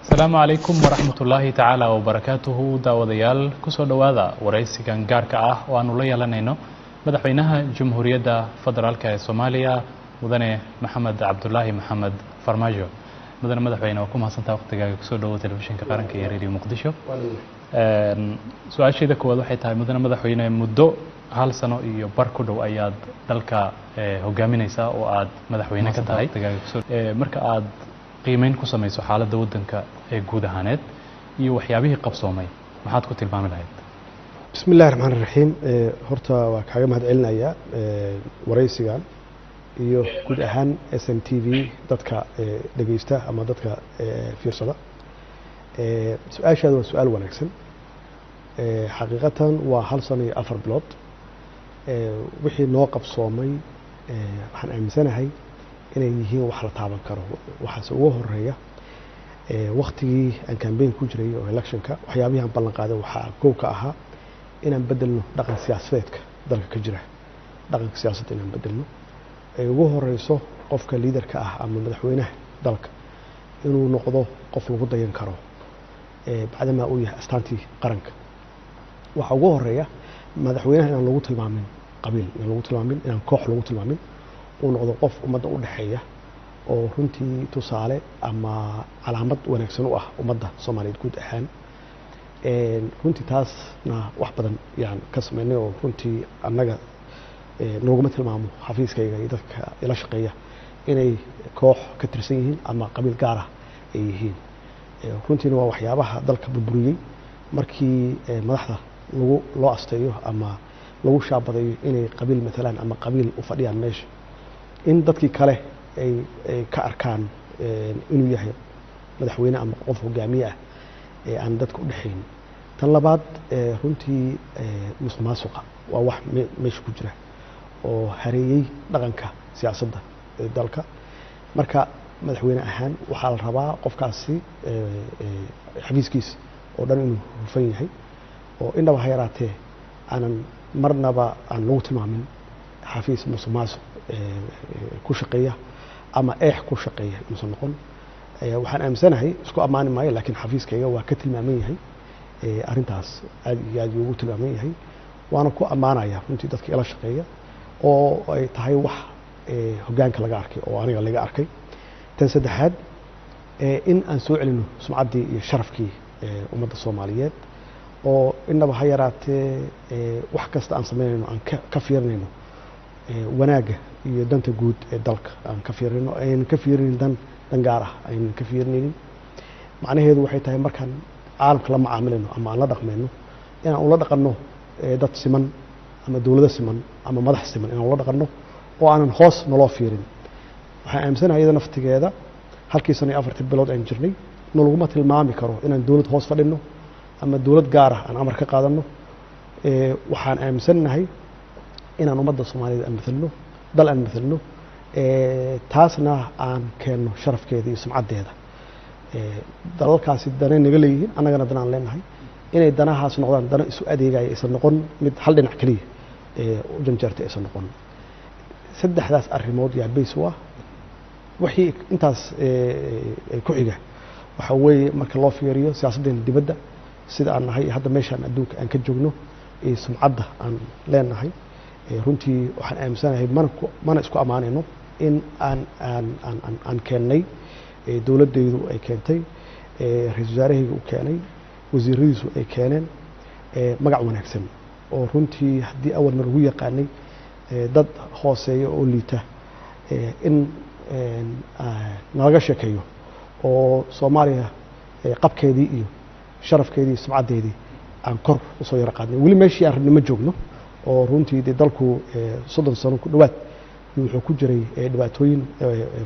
السلام عليكم ورحمة الله تعالى وبركاته داوديال كسو دوادا ورئيسيغان غاركا وانو لا يلانينو مدحوينها جمهورية فدرالكا سوماليا مدني محمد عبد الله محمد فرماجو مدن مدحوينه وكم حسنتا وقتيغا كسو دو تلفزيونka qaranka ee Radio Muqdisho su'aashayda koowaad waxay tahay mudane madaxweyne muddo hal sano iyo bar ku dhow ayaad dalka hogaaminaysaa oo aad madaxweyne ka tahay marka aad qiimeyn ku samayso xaaladda wadanka ee guud ahaaneed iyo waxyaabihii qabsoomay maxaad ku tilmaami lahayd bismillaahir rahmaanir rahiim horta waa kaaga mahad celinaya waraysigan iyo guud ahaan SNTV dadka dhageysta ama dadka fiirsada su'aashaadu waa su'aal wanaagsan xaqiiqatan waa hal sano iyo 4 bilood wixii noo qabsoomay waxaan aaminsanahay inay yihiin wax la taaban karo waxaas ugu horeeya waqtigii aan campaign ku jiray oo electionka waxyaabaha aan ballan qaaday waxa koow ka ahaa inaan bedelno dhaqan siyaasadeedka dalka ka jira dhaqanka siyaasadda inaan bedelno ay ugu horeyso qofka leaderka ah ama madaxweynaha dalka inuu noqdo qof lagu dayan karo bacdama uu yahay astaantii qaranka waxa ugu horeeya madaxweynaha inaan lagu tilmaamin qabiil inaan lagu tilmaamin inaan koox lagu tilmaamin uu noqdo qof ummadda u dhaxeeya oo runtii tusaale ama calaamad wanaagsan u ah ummadda Soomaaliyeed guud ahaan runtii taasna wax badan yaan ka sameynay oo runtii annaga nooguma tilmaamo xafiiskayga iyo dadka ila shaqeeya inay koox ka tirsan yihiin ama qabiil gaar ah ay yihiin runtiina waa waxyaabaha dalka burburiyey markii madaxda loo asteeyo ama lagu shaabadayo inay qabiil matalan ama qabiil u fadhiyaan meesha in dadkii kale ay ka arkaan inuu yahay madaxweyne ama qof hogaamiye ah aan dadka u dhaxayn tan labaad runtii musuqmaasuqa waa wax meesha ku jira oo hareeyay dhaqanka siyaasadda dalka marka madaxweyne ahaan waxaa la rabaa qofkaasi xafiiskiisa oo dhan inuu hufan yahay oo indhaba ha yaraatee aanan marnaba aan lagu tilmaamin xafiis musuqmaasuq ku shaqeeya ama ku shaqeeya musan noqon waxaan aaminsanahay isku ammaani maayo laakiin xafiiskayga waa ka tilmaaman yahay arrintaas aad iyo aad ugu tilmaaman yahay waana ku ammaanaya runtii dadka ila shaqeeya oo ay tahay wax hoggaanka laga arkay oo aniga laga arkay tan saddexaad in aan soo celino sumcaddii iyo sharafkii ummadda Soomaaliyeed oo innaba ha yaraatee wax kasta aan sameynayno aan ka fiirinayno wanaaga iyo danta guud ee dalka aan ka fiirino ayaan ka fiirinin dan gaar ah ayaan ka fiirinaynin macnaheedu waxay tahay markaan caalamka la macaamilano ama aan la dhaqmayno inaan ula dhaqanno dad siman ama dawlado siman ama madax siman inaan ula dhaqanno oo aanan hoos naloo fiirin waxaan aaminsanahay iyada naftigeeda halkii sano iyo 4 bilood aan jirnay nalaguma tilmaami karo inaan dawlad hoos fadhino ama dawlad gaar ah aan amar ka qaadanno waxaan aaminsanahay inaan ummadda Soomaaliyeed aan midalno dal aan midalno taasna aan keenno sharafkeeda iyo sumcaddeeda dalalkaasi danay naga leeyihiin annagana danaan leenahay inay danahaas noqdaan dana isu adeegaya aysan noqon mid hal dhinac kaliya u janjeertay aysan noqon saddexdaas arrimood yaa bays u ah wixii intaas ku xiga waxa weeye marka loo fiiriyo siyaasaddeena dibadda sida aan nahay hadda meeshaan adduunka aan ka joogno iyo sumcadda aan leenahay runtii waxaan aaminsanahay mana isku ammaanayno in aan keennay dowladdeedu ay keentay ra-iisul wasaarahayga uu keenay wasiiradiisu ay keeneen magac wanaagsan oo runtii haddii awal mar ugu yaqaanay dad hooseeya oo liita in nalaga sheekeeyo oo Soomaaliya qabkeedii iyo sharafkeedii iyo sumcaddeedii aan kor u soo yar qaadnay weli meeshii aan rabnay ma joogno oo runtii dalku 30 sano ku dhawaad wuxuu ku jiray dhibaatooyin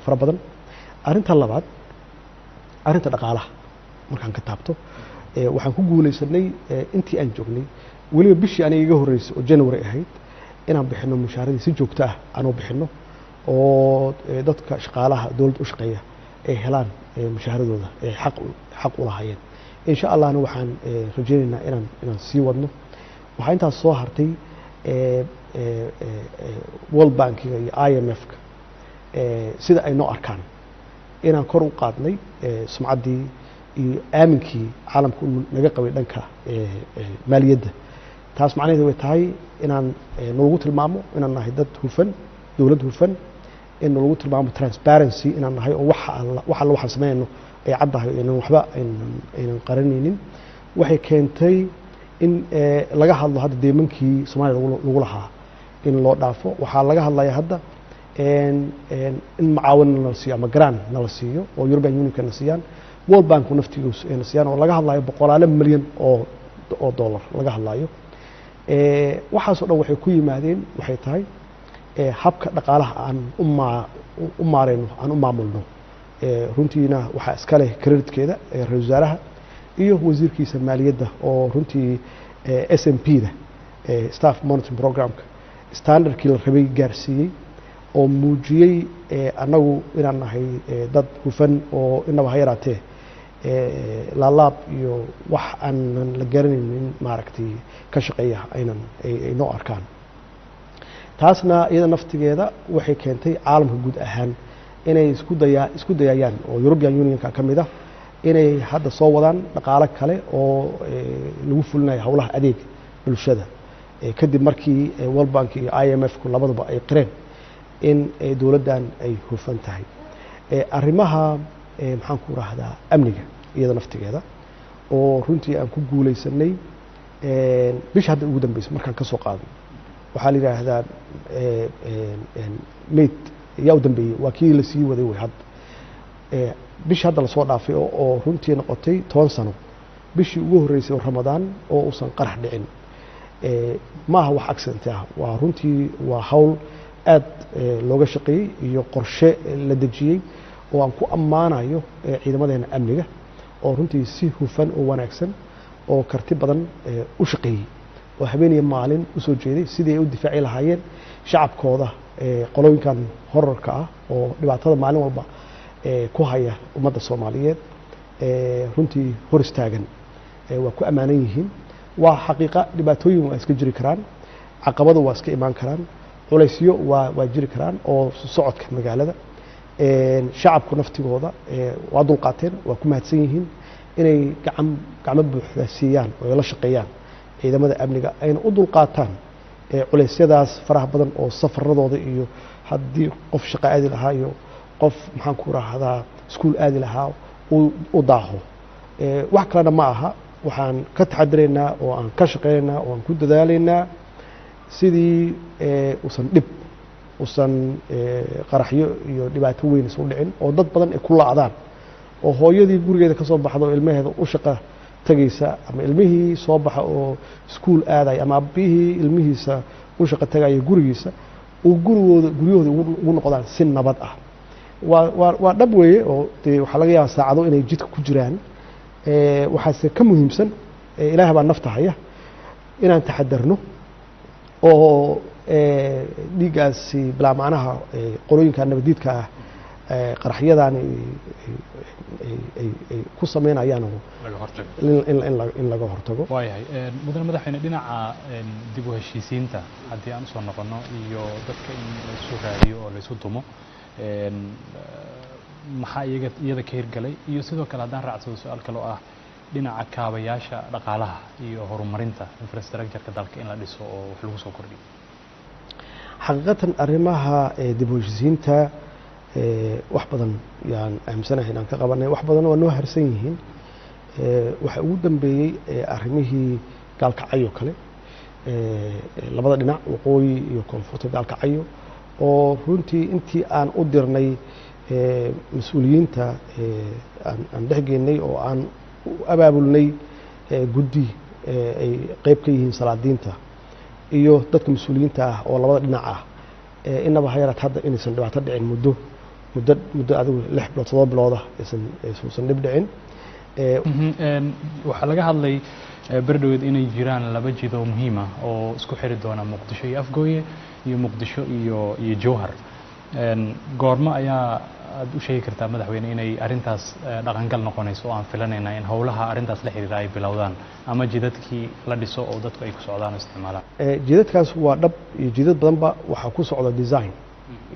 fara badan arinta labaad arinta dhaqaalaha markaan ka taabto waxaan ku guuleysanay intii aan joognay waliba bishii aniga iga horeysay oo January ahayd inaan bixino mushahaaradii si joogto ah aan u bixino oo dadka shaqaalaha dawladda u shaqeeya ay helaan mushahaaradooda ay xaq u lahaayeen insha Allahna waxaan rajaynaynaa inaan sii wadno waxaa intaas soo hartay World Bank iyo IMF sida ay noo arkaan inaan kor u qaadnay sumcaddii iyo aaminkii caalamku naga qabay dhanka maaliyadda taas macnaheedu way tahay inaan nalagu tilmaamo inaan nahay dad hufan dowlad hufan in nalagu tilmaamo transparency inaan nahay oo wax alla waxaan sameynayno ay caddahay inaan waxba aynan qaranaynin waxay keentay in laga hadlo hadda deemankii Soomaaliya lagu lahaa in loo dhaafo waxaa laga hadlayaa hadda in macaawin la siiyo ama grant la siiyo oo European Union kana siiyaan World Bank naftigiisu ay siiyaan oo laga hadlayo boqolaal milyan oo dollar laga hadlayo waxaas oo dhan waxay ku yimaadeen waxay tahay habka dhaqaalaha aan u maareyno aan u maamulno runtiina waxa iska leh creditkeeda ra'iisul wasaaraha iyo wasiirkiisa maaliyadda oo runtii SMP-da staff monitoring programka standardkii la rabay gaarsiiyey oo muujiyey annagu inaan nahay dad hufan oo inaba ha yaraatee laalaab iyo wax aanan la garanaynin maaragtay ka shaqeeya aynan noo arkaan taasna iyada naftigeeda waxay keentay caalamka guud ahaan inay isku dayayaan oo European Unionka ka mid ah inay hadda soo wadaan dhaqaale kale oo lagu fulinayo hawlaha adeeg bulshada kadib markii World Bank iyo IMF ku labaduba ay qireen in dowladdan ay hufan tahay arrimaha maxaan ku raahdaa amniga iyada naftigeeda oo runtii aan ku guuleysanay bish hadda ugu dambeysay markaan ka soo qaaday waxaa la yiraahdaa meet yaa u dambeeyay waa kii la sii waday way hadda bish hadda la soo dhaafay oo runtii noqotay 10 sano bishii ugu horeysay Ramadaan oo uusan qarax dhicin ma aha wax accident ah waa runtii waa hawl aad looga shaqeeyay iyo qorshe la dejiyay oo aan ku ammaanayo ciidamadeena amniga oo runtii si hufan oo wanaagsan oo karti badan u shaqeeyay oo habeen iyo maalin u soo jeeday sidii ay u difaaci lahaayeen shacabkooda qolooyinkan horarka ah oo dhibaatada maalin walba ku haya ummadda Soomaaliyeed runtii hor istaagan waa ku amaanan yihiin waa xaqiiqa dhibaatooyin waa iska jiri karaan caqabado waa iska imaan karaan culaysyo waa jiri karaan oo socodka magaalada shacabku naftigooda waa dulqaateen waa ku mahadsan yihiin inay gacmo buuxda siiyaan oo la shaqeeyaan ciidamada amniga ayna u dulqaataan culeysyadaas faraha badan oo safaradooda iyo haddii qof shaqo aadi lahaa iyo qof maxaan ku raahdaa iskuul aadi lahaa u daaho wax kalena ma aha waxaan ka taxadiraynaa oo aan ka shaqeynaynaa oo aan ku dadaalaynaa sidii usan qaraxyo iyo dhibaato weyn isu dhicin oo dad badan ay ku laacdaan oo hooyadii gurigeeda ka soo baxdo oo ilmaheeda u shaqo tagaysa ama ilmihii soo baxa oo iskuul aaday ama aabihii ilmihiisa u shaqo tagaya gurigiisa uu guryahooda ugu noqdaan si nabad ah waa dhab weeye oo waxaa laga yaabaa saacado inay jidka ku jiraan waxaase ka muhiimsan ilaahay baa nafta haya inaan taxadarno oo dhiigaasi bilaa macnaha qolooyinka nabadiidka ah qaraxyadan ay ku sameynayaan in laga hortago waayahay mudane madaxweyne dhinaca dib u heshiisiinta haddii aan usoo noqono iyo dadka in la isu raadiyo oo la isu dumo maxaa iyada ka hirgalay iyo sidoo kale haddaan raacsado su-aal kale oo ah dhinaca kaabayaasha dhaqaalaha iyo horumarinta infrastructure-ka dalka in la dhiso oo wax lagu soo kordhiyo xaqiiqatan arrimaha dib u heshiisiinta wax badan yaan aaminsanahay inaan ka qabanay wax badan waa noo harsan yihiin waxa ugu dambeeyey arrimihii gaalkacyo kale labada dhinac waqooyi iyo koonfurta gaalkacyo oo runtii intii aan u dirnay mas-uuliyiinta aan dhexgeynay oo aan u abaabulnay guddi ay qayb ka yihiin salaadiinta iyo dadka mas-uuliyiinta ah oo labada dhinac ah inaba ha yaraat hadda inaysan dhibaato dhicin muddo adigu 6 bilood 7 bilooda aysan dhib dhicin waxaa laga hadlay berdhoweed inay jiraan 2 jid oo muhiim ah oo isku xiri doona Muqdisho iyo Afgooye iyo Muqdisho iyo Jowhar goorma ayaa aad u sheegi kartaa madaxweyne inay arintaas dhaqangal noqonayso oo aan filanayna in howlaha arintaas la xiriira ay bilowdaan ama jidadkii la dhiso oo dadku ay ku socdaan isticmaalaan jidadkaas waa dhab iyo jidad badanba waxaa ku socda design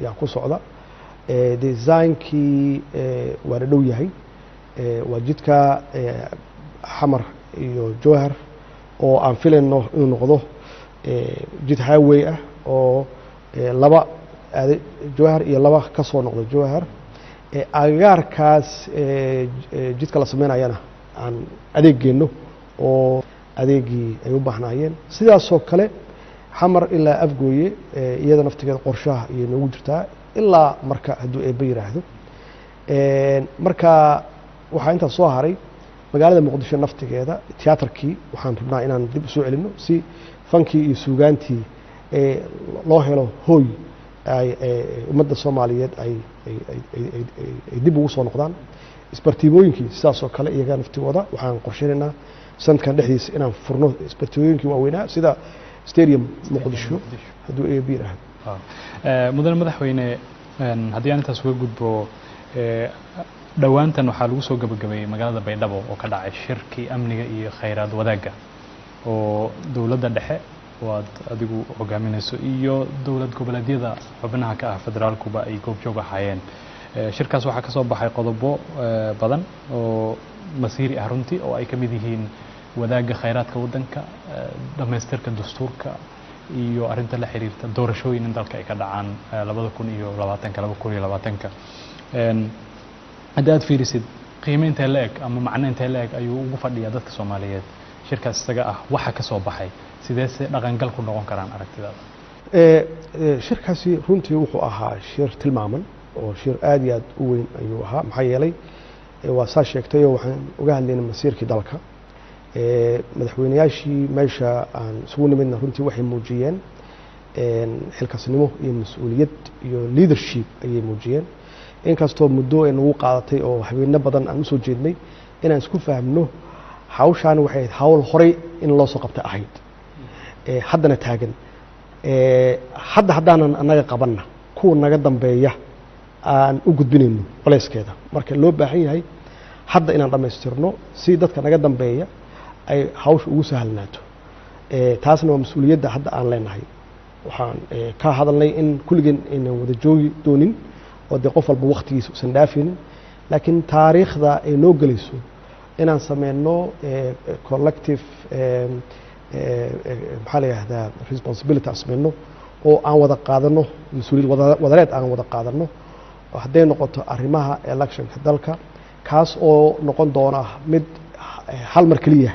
yaa ku socda designkii waa dhow yahay waa jidka xamar iyo jowhar oo aan filayno inuu noqdo jid highway ah oo laba aaday jowhar iyo laba ka soo noqdo jowhar agagaarkaas jidka la sameynayana aan adeeg geenno oo adeegii ay u baahnaayeen sidaasoo kale xamar ilaa afgooye iyada naftigeeda qorshaha ayay noogu jirtaa ilaa marka hadduu eebba yiraahdo marka waxaa intaas soo haray magaalada muqdisho naftigeeda tiyaatarkii waxaan rabnaa inaan dib u soo celinno si fankii iyo suugaantii loo helo hooy ummadda soomaaliyeed ay dib ugu soo noqdaan isbartiibooyinkii sidaasoo kale iyaga naftigooda waxaan qorsheynaynaa sanadkan dhexdiisa inaan furno isbartiibooyinkii waaweynaa sida stadium muqdisho hadduu eeb yiraahdo mudane madaxweyne haddii aan intaas uga gudbo dhowaantan waxaa lagu soo gabagabeeyey magaalada baydhabo oo ka dhacay shirkii amniga iyo khayraad wadaagga oo dowladda dhexe oo aad adigu hogaaminayso iyo dowlad goboleedyada xubnaha ka ah federaalkuba ay goobjoog ahaayeen shirkaas waxaa ka soo baxay qodobo badan oo masiiri ah runtii oo ay ka mid yihiin wadaagga khayraadka waddanka dhammaystirka dastuurka iyo arrinta la xiriirta doorashooyin in dalka ay ka dhacaan 2020 haddii aad fiirisid qiime intee la eg ama macno intee la eg ayuu ugu fadhiyaa dadka Soomaaliyeed shirkaas isaga ah waxa ka soo baxay sidee se dhaqangal ku noqon karaan aragtidaada shirkaasi runtii wuxuu ahaa shir tilmaaman oo shir aad iyo aad u weyn ayuu ahaa maxaa yeelay waa saa sheegtay oo waxaan uga hadlaynay masiirkii dalka madaxweynayaashii meesha aan isugu nimidna runtii waxay muujiyeen xilkasnimo iyo mas-uuliyad iyo leadership ayay muujiyeen inkastoo muddo ay nagu qaadatay oo habeeno badan aan usoo jeednay inaan isku fahmno hawshaan waxay ahayd hawl horey in loo soo qabtay ahayd haddana taagan haddaanan annaga qabanna kuwa naga dambeeya aan u gudbinayno baleyskeeda marka loo baahan yahay hadda inaan dhammaystirno si dadka naga dambeeya ay hawsha ugu sahlnaato taasna waa mas-uuliyadda hadda aan leenahay waxaan ka hadalnay in kulligeen aynan wada joogi doonin oo dee qof walba waktigiisa usan dhaafinin laakiin taariikhda ay noo gelayso inaan sameyno collective maxaa la yihahdaa responsibility aan sameyno oo aan wada qaadano mas-uuliyad wadareed aan wada qaadano hadday noqoto arrimaha electionka dalka kaas oo noqon doona mid hal mar keliya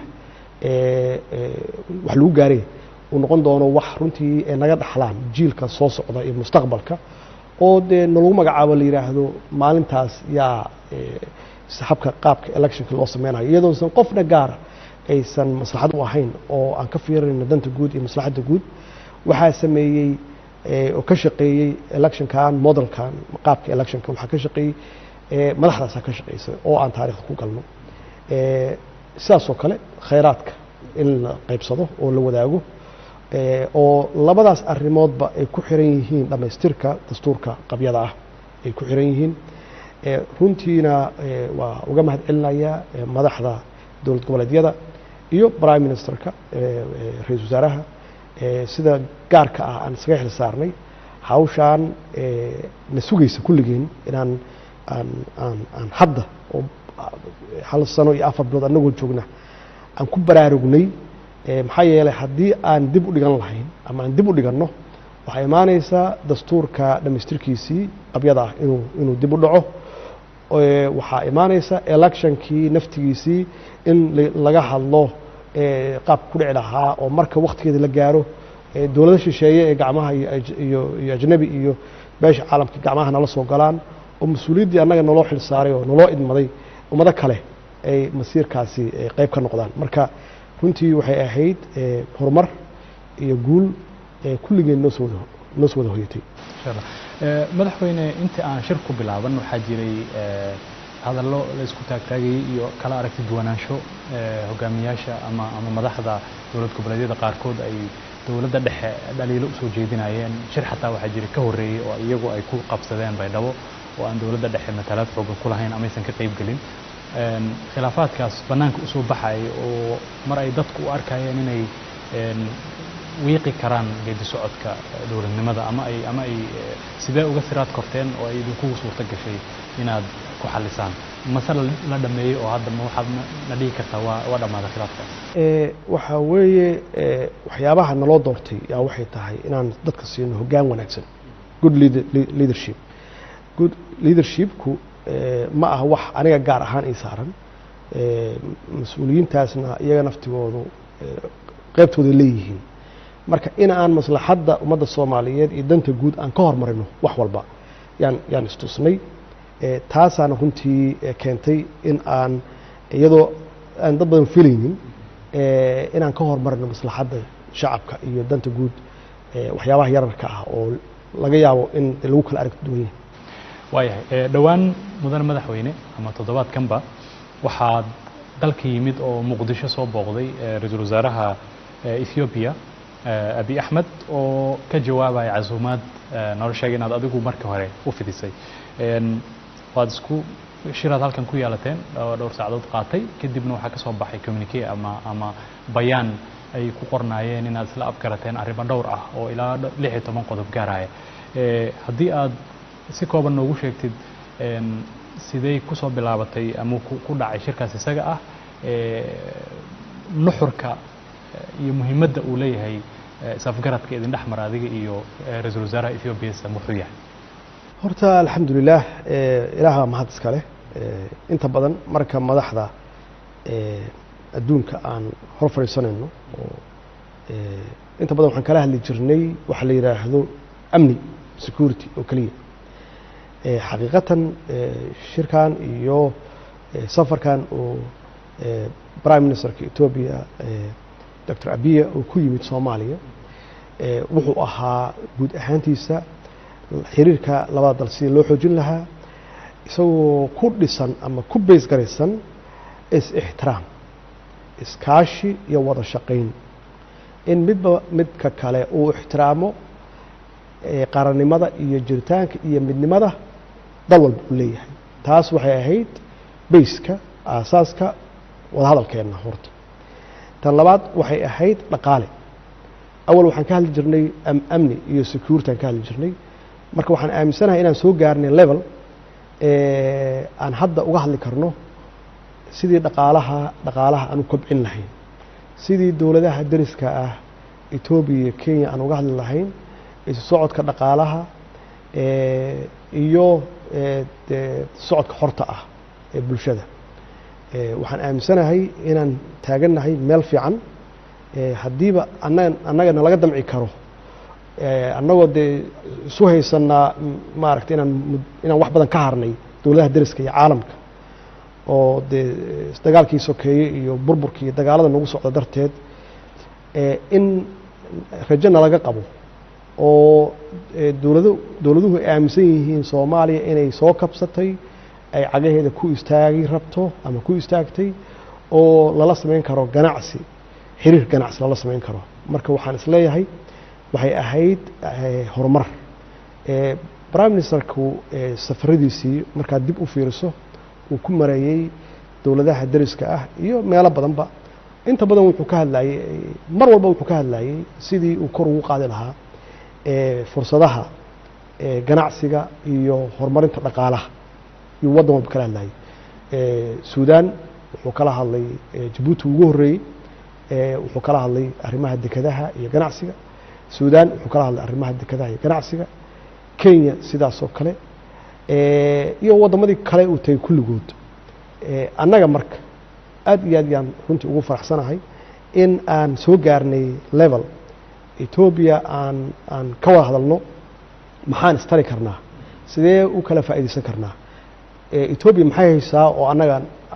wax lagu gaaray uu noqon doono wax runtii ay naga dhaxlaan jiilka soo socda iyo mustaqbalka oo dee nalagu magacaabo la yidhaahdo maalintaas yaa habka qaabka electionka loo sameynayo iyadoosan qofna gaara aysan maslaxad u ahayn oo aan ka fiirinayno danta guud iyo maslaxadda guud waxaa sameeyey oo ka shaqeeyey electionkan modelkan qaabka electionka waxaa ka shaqeeyey madaxdaasaa ka shaqeysay oo aan taariikhda ku galno sidaasoo kale khayraadka in la qaybsado oo la wadaago oo labadaas arrimoodba ay ku xiran yihiin dhammaystirka dastuurka qabyada ah ay ku xiran yihiin runtiina waa uga mahad celinayaa madaxda dowlad goboleedyada iyo prime ministerka ra-iisul wasaaraha sida gaarka ah aan isaga xil saarnay hawshaan na sugaysa kulligeen inaan aan hadda oo hal sano iyo 4 bilood annagoo joogna aan ku baraarugnay maxaa yeelay haddii aan dib u dhigan lahayn ama aan dib u dhiganno waxaa imaanaysaa dastuurka dhammaystirkiisii qabyada ah inuu dib u dhaco waxaa imaanaysa electionkii naftigiisii in laga hadlo qaabka ku dhici lahaa oo marka waktigeeda la gaaro dowlada shisheeye ee gacmaha iyo ajnabi iyo beesha caalamka gacmaha nala soo galaan oo mas-uuliyaddii annaga naloo xil saaray oo naloo idmaday ummado kale ay masiirkaasi qayb ka noqdaan marka runtii waxay ahayd horumar iyo guul kulligeen noo soo wada hoyatay madaxweyne intii aan shir ku bilaaban waxaa jiray hadallo la isku taagtaagayay iyo kala aragti duwanaansho hogaamiyaasha ama madaxda dowlad goboleedyada qaarkood ay dowladda dhexe dhaliilo u soo jeedinayeen shir xataa waxaa jiray ka horreeyey oo iyagu ay ku qabsadeen baydhabo oo aan dowladda dhexe matalaad xoogan ku lahayn ama aysan ka qayb gelin khilaafaadkaas bannaanka u soo baxay oo mar ay dadku u arkayeen inay wiiqi karaan geedi socodka dowladnimada ama ay sidee uga siraad korteen oo ay idinku suurto gashay inaad ku xalisaan masala la dhameeyay oo hadda ma waxaad na dhihi kartaa waa dhamaada khilaafka waxa weeye waxyaabaha naloo doortay yaa waxay tahay inaan dadka siino hoggaan wanaagsan good leadership good leadershipku ma aha wax aniga gaar ahaan ay saaran mas-uuliyiintaasna iyaga naftigoodu qaybtooda leeyihiin marka in aan maslaxadda ummadda Soomaaliyeed iyo danta guud aan ka hormarino wax walba yaan istusnay taasaana runtii keentay in aan iyadoo aan dad badan filaynin inaan ka hormarino maslaxadda shacabka iyo danta guud waxyaabaha yararka ah oo laga yaabo in lagu kala aragti duwan yahay waayahay dhowaan mudane madaxweyne ama toddobaadkanba waxaad dalka yimid oo muqdisho soo booqday ra-iisul wasaaraha Ethiopia Abiy Ahmed oo ka jawaabaya casuumaad nolol sheegay inaad adigu markii hore u fidisay waad isku shiraad halkan ku yaalateen dhowr saacadood qaatay kadibna waxaa ka soo baxay communique ama bayaan ay ku qornaayeen inaad isla afgarateen arrimo dhowr ah oo ilaa 16 qodob gaaraya haddii aad si kooban noogu sheegtid sidee ku soo bilaabatay ama ku dhacay shirkaas isaga ah nuxurka iyo muhiimadda uu leeyahay safgaradka idin dhexmar adiga iyo ra-iisul wasaaraha Ethiopia muxuu yahay horta alxamdulilah ilaaha mahad iska leh inta badan marka madaxda adduunka aan hor fariisanayno oo inta badan waxaan kala hadli jirnay waxa la yiraahdo amni security oo kaliya xaqiiqatan shirkan iyo safarkan oo prime minister Ethiopia Dr. Abiy oo ku yimid Soomaaliya wuxuu ahaa guud ahaantiisa xiriirka labada dal si loo xoojin lahaa isagoo ku dhisan ama ku base garaysan is-ixtiraam iskaashi iyo wada shaqayn in midka kale uu ixtiraamo qaranimada iyo jiritaanka iyo midnimada dal walba uu leeyahay taas waxay ahayd base-ka aasaaska wada hadalkeena horta tan labaad waxay ahayd dhaqaale awal waxaan ka hadli jirnay amni iyo security aan ka hadli jirnay marka waxaan aaminsanahay inaan soo gaarnay level aan hadda uga hadli karno sidii dhaqaalaha aan u kobcin lahayn sidii dawladaha dariska ah Ethiopia iyo Kenya aan uga hadli lahayn isu socodka dhaqaalaha iyo socodka xorta ah ee bulshada waxaan aaminsanahay inaan taaganahay meel fiican hadiiba annaga laga damci karo annagoo isu haysanaa maaragtay inaan wax badan ka harnay dawladaha dariska iyo caalamka oo dagaalkii sokeeye iyo burburkii iyo dagaalada nagu socda darteed in rajana laga qabo oo dawladuhu ay aaminsan yihiin Soomaaliya inay soo kabsatay ay cagaheeda ku istaagi rabto ama ku istaagtay oo lala sameyn karo ganacsi xiriir ganacsi lala sameyn karo marka waxaan isleeyahay waxay ahayd horumar prime ministerku safaradiisii markaa dib u fiiriso uu ku mareeyay dawladaha dariska ah iyo meelo badanba inta badan wuxuu ka hadlayay mar walba wuxuu ka hadlayay sidii uu kor ugu qaadi lahaa fursadaha ganacsiga iyo horumarinta dhaqaalaha iyo waddan walba kala hadlayay Suudaan wuxuu kala hadlay Djibouti ugu horeeyay wuxuu kala hadlay arrimaha dekedaha iyo ganacsiga Suudaan wuxuu kala hadlay arrimaha dekedaha iyo ganacsiga Kenya sidaas oo kale iyo wadamadii kale uu tay kulligood annaga marka aad iyo aad yaan runtii ugu faraxsanahay in aan soo gaarnay level Ethiopia aan ka wada hadalno maxaan istari karnaa sidee u kala faa'iideysan karnaa Ethiopia maxay haysaa oo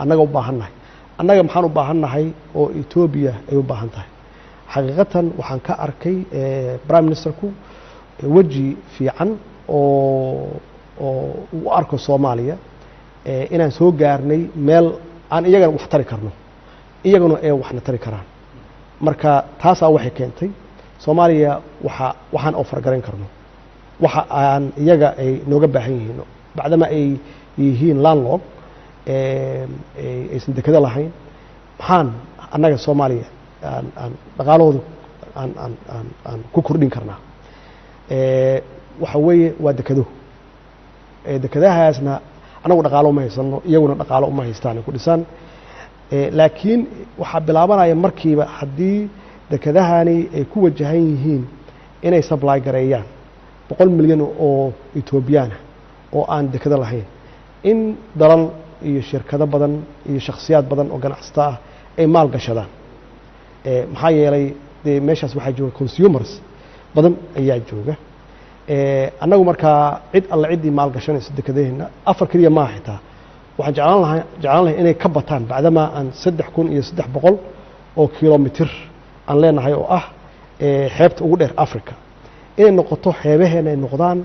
annaga u baahannahay annaga maxaan u baahannahay oo Ethiopia ay u baahan tahay xaqiiqatan waxaan ka arkay prime ministerku waji fiican oo u arko Soomaaliya inaan soo gaarnay meel aan iyagana wax tari karno iyaguna ay waxna tari karaan marka taasaa waxay keentay Soomaaliya waxaan offer garan karno waxa aan iyaga ay nooga baahan yihiin bacdama ay yihiin landlord aysan dekada lahayn maxaan annaga Soomaaliya aan dhaqaalahooda aan ku kordhin karnaa waxa weeye waa dekado dekadahaasna anagu dhaqaalo uma haysano iyaguna dhaqaalo uma haystaan ku dhisaan laakiin waxaa bilaabanaya markiiba haddii dekedahani ay ku wajahan yihiin inay supply gareeyaan 100 milyan oo Ethiopiana oo aan dekada lahayn in dalal iyo shirkado badan iyo shakhsiyaad badan oo ganacsato ah ay maal gashadaan maxaa yeelay meeshaas waxaa jooga consumers badan ayaa jooga annagu markaa cid alla ciddii maal gashanaysa dekedaheena afar keliya maaha xitaa waxaan jeclaan lahay inay ka bataan bacdamaa aan 3,300 oo kilomitir aan leenahay oo ah xeebta ugu dheer Africa inay noqoto xeebaheena ay noqdaan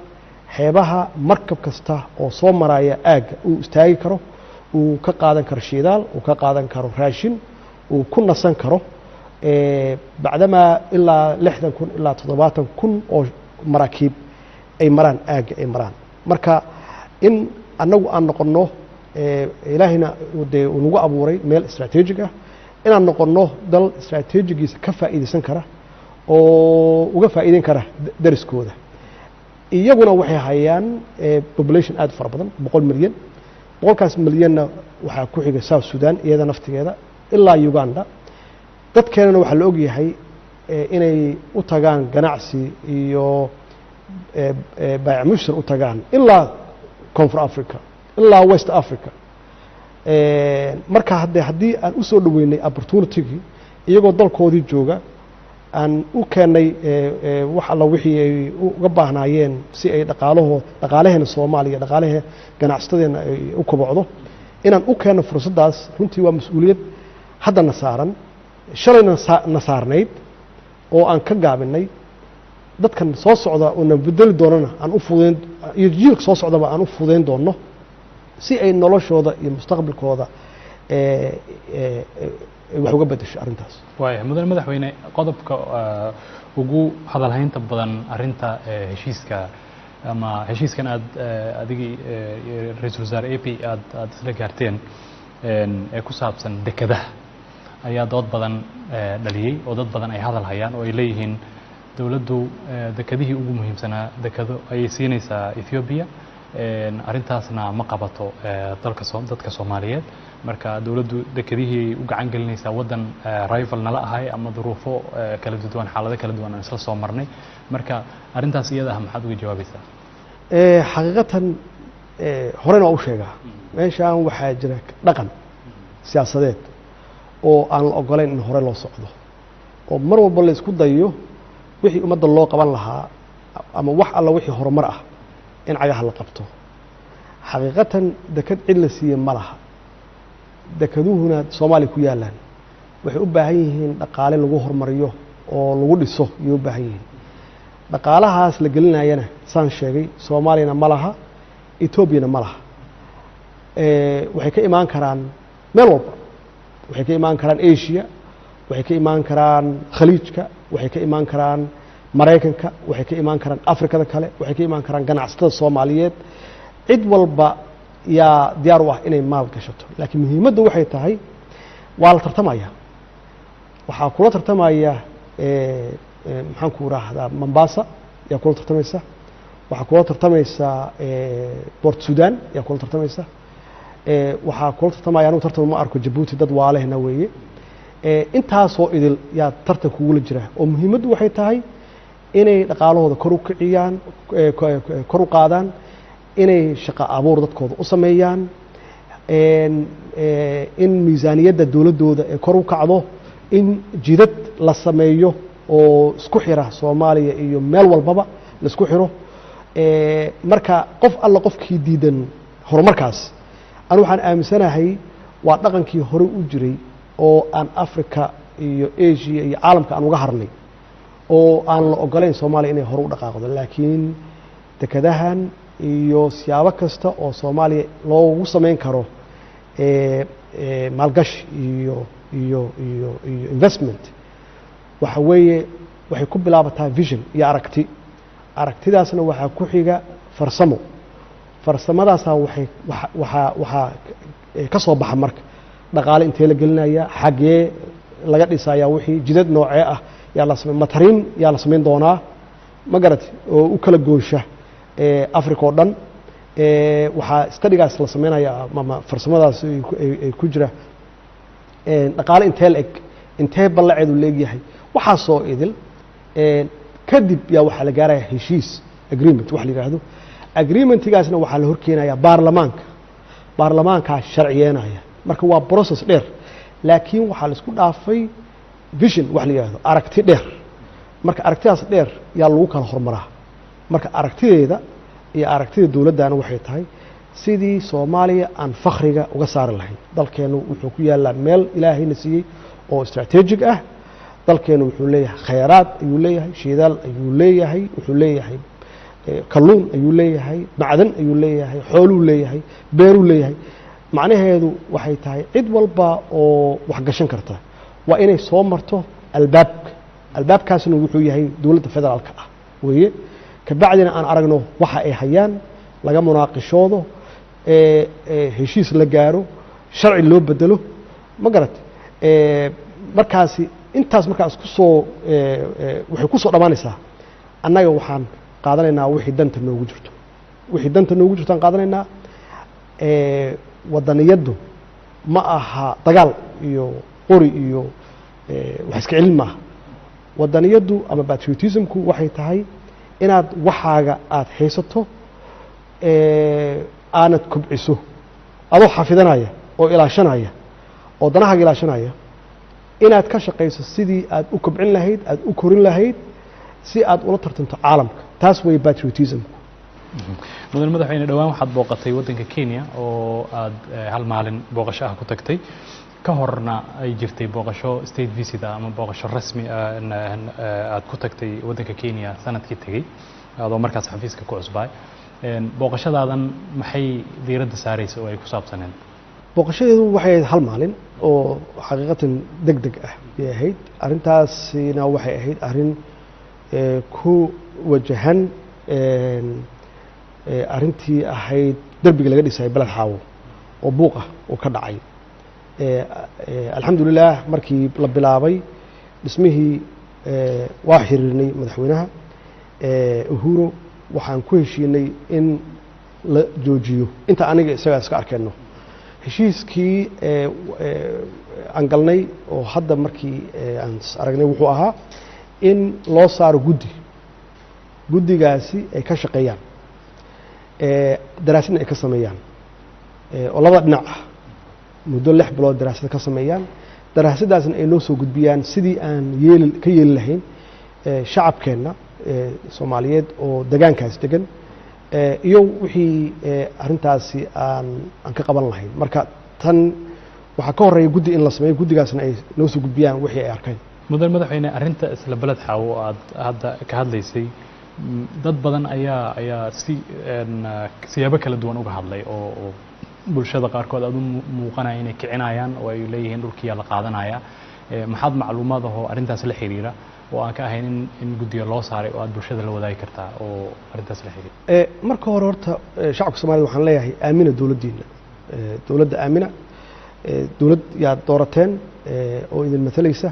xeebaha markab kasta oo soo maraya aaga uu istaagi karo uu ka qaadan karo shidaal uu ka qaadan karo raashin uu ku nasan karo bacdamaa ilaa 60,000 ilaa 70,000 oo maraakiib ay maraan aaga ay maraan marka in annagu aan noqonno ilaahina uu nagu abuuray meel istaraatiijig ah inaan noqonno dal istaraatiijigiisa ka faa'iideysan kara oo uga faa'iideyn kara dariskooda iyaguna waxay hayaan population aad fara badan 100 milyan 100kaas milyanna waxaa ku xiga South Sudan iyada naftigeeda ilaa Uganda dadkeenana waxaa la ogyahay inay u tagaan ganacsi iyo baayac mushtar u tagaan ilaa Koonfur Africa ilaa West Africa marka haddii aan u soo dhaweynay opportunity iyagoo dalkoodii jooga aan u keenay wax alla wixii ay uga baahnaayeen si ay dhaqaalaheena Soomaaliya dhaqaalaha ganacsadeena ay u kobocdo inaan u keeno fursadaas runtii waa mas'uuliyad haddana saaran shalayna na saarnayd oo aan ka gaabinay dadkan soo socda oo na bedeli doonana aan u fudeyn iyo jiilka soo socdaba aan u fudeyn doono si ay noloshooda iyo mustaqbalkooda wax uga bedesho arrintaas waayahay mudane madaxweyne qodobka ugu hadalhaynta badan arrinta heshiiska ama heshiiskan aad adigii ra-iisul wasaare AP aad isla gaarteen ee ku saabsan dekadaha ayaa dood badan dhaliyey oo dad badan ay hadal hayaan oo ay leeyihiin dawladdu dekadihii ugu muhiimsanaa dekado ayay siinaysaa Ethiopia arrintaasna ma qabato dadka Soomaaliyeed marka dawladdu dekadihii u gacan gelinaysaa wadan rival nala ahay ama duruufo kala duwan xaalado kala duwan aan isla soo marnay marka arrintaas iyada ah maxaad uga jawaabaysaa xaqiiqatan horena waa u sheegaa meeshaan waxaa jira dhaqan siyaasadeed oo aan la ogolayn in hore loo socdo oo mar walba la isku dayo wixii ummadda loo qaban lahaa ama wax alla wixii horumar ah in cagaha la qabto xaqiiqatan dekad cid la siiyey ma laha dekaduhuna Soomaaliya ku yaalaan waxay u baahan yihiin dhaqaale lagu horumariyo oo lagu dhiso iyo u baahan yihiin dhaqaalahaas la gelinayana saan sheegay Soomaaliyana ma laha Ethiopiana ma laha waxay ka imaan karaan meel walba waxay ka imaan karaan Asia waxay ka imaan karaan Khaliijka waxay ka imaan karaan Mareykanka waxay ka imaan karaan Afrikada kale waxay ka imaan karaan ganacsatada Soomaaliyeed cid walba yaa diyaar u ah inay maal gashato laakiin muhiimaddu waxay tahay waa la tartamaya waxaa kula tartamaya maxaan ku raahdaa Mombasa yaa kula tartamaysa waxaa kula tartamaysa Port Sudan yaa kula tartamaysa waxaa kula tartamaya anu tartan ma arko Djibouti dad waalehna weeye intaasoo idil yaa tartan kugula jira oo muhiimaddu waxay tahay inay dhaqaalahooda kor u kiciyaan kor u qaadaan inay shaqo abuur dadkooda u sameeyaan in miisaaniyadda dawladooda ee kor u kacdo in jidad la sameeyo oo isku xira Soomaaliya iyo meel walbaba la isku xiro marka qof alla qofkii diidan horumarkaas anu waxaan aaminsanahay waa dhaqankii hore u jiray oo aan Afrika iyo Asia iyo caalamka aan uga harnay oo aan la ogolayn Soomaaliya inay hore u dhaqaaqdo laakiin dekadahan iyo siyaabo kasta oo Soomaaliya loogu sameyn karo maalgashi iyo investment waxa weeye waxay ku bilaabataa vision iyo aragtidaasna waxaa ku xiga farsamadaasa waxaa ka soo baxa marka dhaqaale intee la gelinaya xagee laga dhisaya wixii jidad noocee ah yaa la sameyn matarin yaa la sameyn doonaa ma garat oo u kala goosha Afrika oo dhan waxaa studigaas la sameynaya ama farsamadaas ay ku jira dhaqaale intee la eg intee ballaceedu leegyahay waxaasoo idil kadib yaa waxaa la gaaraya heshiis agreement wax la yidhaahdo agreementigaasna waxaa la horkeenaya baarlamaankaa sharciyeenaya marka waa process dheer laakiin waxaa la isku dhaafay vision wax la yidhaahdo aragti dheer marka aragtidaas dheer yaa lagu kala hormaraa marka aragtideeda iyo aragtida dowladdana waxay tahay sidii Soomaaliya aan fakhriga uga saari lahayn dalkeenu wuxuu ku yaalaa meel ilaahayna siiyey oo strategic ah dalkeenu wuxuu leeyahay khayraad ayuu leeyahay shidaal ayuu leeyahay wuxuu leeyahay kalluun ayuu leeyahay macdan ayuu leeyahay xooluu leeyahay beeruu leeyahay macnaheedu waxay tahay cid walba oo wax gashan karta waa inay soo marto albaabkaasna wuxuu yahay dowladda federaalka ah weeye kabacdina aan aragno waxa ay hayaan laga munaaqishoodo heshiis la gaaro sharci loo bedelo ma garat markaasi intaas markaas ku soo waxay ku soo dhamaanaysaa annaga waxaan qaadanaynaa wixii danta noogu jirto aan qaadanaynaa wadaniyaddu ma aha dagaal iyo qori iyo wax iska celin maaha wadaniyaddu ama patriotismku waxay tahay inaad waxaaga aad haysato aanad kubciso adoo xafidanaya oo ilaashanaya oo danahaaga ilaashanaya inaad ka shaqayso sidii aad u kobcin lahayd aad u korin lahayd si aad ula tartanto caalamka taas way patriotismku mudan madaxweyne dhawaan waxaad booqatay waddanka Kenya oo aad hal maalin booqasho ah ku tagtay ka horna ay jirtay booqasho state visit ama booqasho rasmi aad ku tagtay waddanka Kenya sanadkii tagay adoo markaas xafiiska ku cusbay booqashadaadan maxay diiradda saaraysaa oo ay ku saabsaneen booqashadeedu waxay ahayd hal maalin oo xaqiiqatan degdeg ah ay ahayd arrintaasina waxay ahayd arrin ku wajahan arrintii ahayd derbiga laga dhisay balad xaawo oo buuq ah oo ka dhacay alxamdulilah markii la bilaabay dhismihii waa xiriirnay madaxweynaha Uhuru waxaan ku heshiinay in la joojiyo inta aniga isaga iska arkayno heshiiskii aan galnay oo hadda markii aan aragnay wuxuu ahaa in loo saaro guddigaasi ay ka shaqeeyaan daraasadna ay ka sameeyaan oo labada dhinac ah muddo 6 bilood daraasad ka sameeyaan daraasadaasna ay noo soo gudbiyaan sidii aan ka yeeli lahayn shacabkeenna Soomaaliyeed oo deegaankaas degan iyo wixii arrintaasi aan ka qaban lahayn marka tan waxa ka horeeya guddi in la sameeyo guddigaasna ay noo soo gudbiyaan wixii ay arkeen mudan madaxweyne arrinta isla balad xaawo aad hadda ka hadlaysay dad badan ayaa siyaabo kala duwan uga hadlay oo bulshada qaarkood aad u muuqanaya inay kicinayaan oo ay leeyihiin dhulkii la qaadanaya maxaad macluumaad ah oo arrintaas la xiriira oo aan ka ahayn in guddiga loo saaray oo aad bulshada la wadaagi kartaa oo arrintaas la xiriira marka hore horta shacabka Soomaaliyeed waxaan leeyahay aamina dawladdiina dawladda aamina dawlad yaa doorateen oo idin matalaysa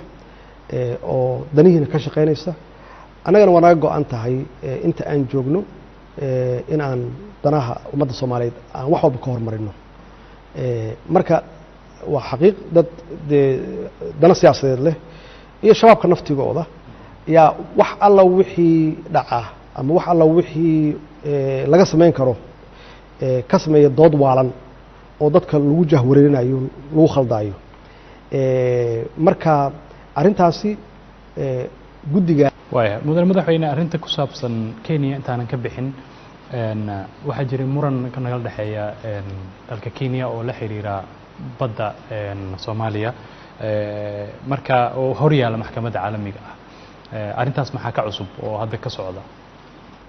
oo danihiina ka shaqeynaysa annagana waa naga go'an tahay inta aan joogno in aan danaha ummadda Soomaaliyeed aan wax walba ka hormarino marka waa xaqiiq dad dana siyaasadeed leh iyo shabaabka naftigooda yaa wax alla wixii dhaca ama wax alla wixii laga sameyn karo ka sameeya dood waalan oo dadka lagu jahwareerinayo lagu khaldaayo marka arrintaasi guddiga waaya mudan madaxweyne arrinta ku saabsan Kenya intaanan ka bixin waxaa jiray muran ka naga dhaxeeya dalka Kenya oo la xiriira badda Soomaaliya marka oo hor yaala maxkamadda caalamiga ah arrintaas maxaa ka cusub oo hadda ka socda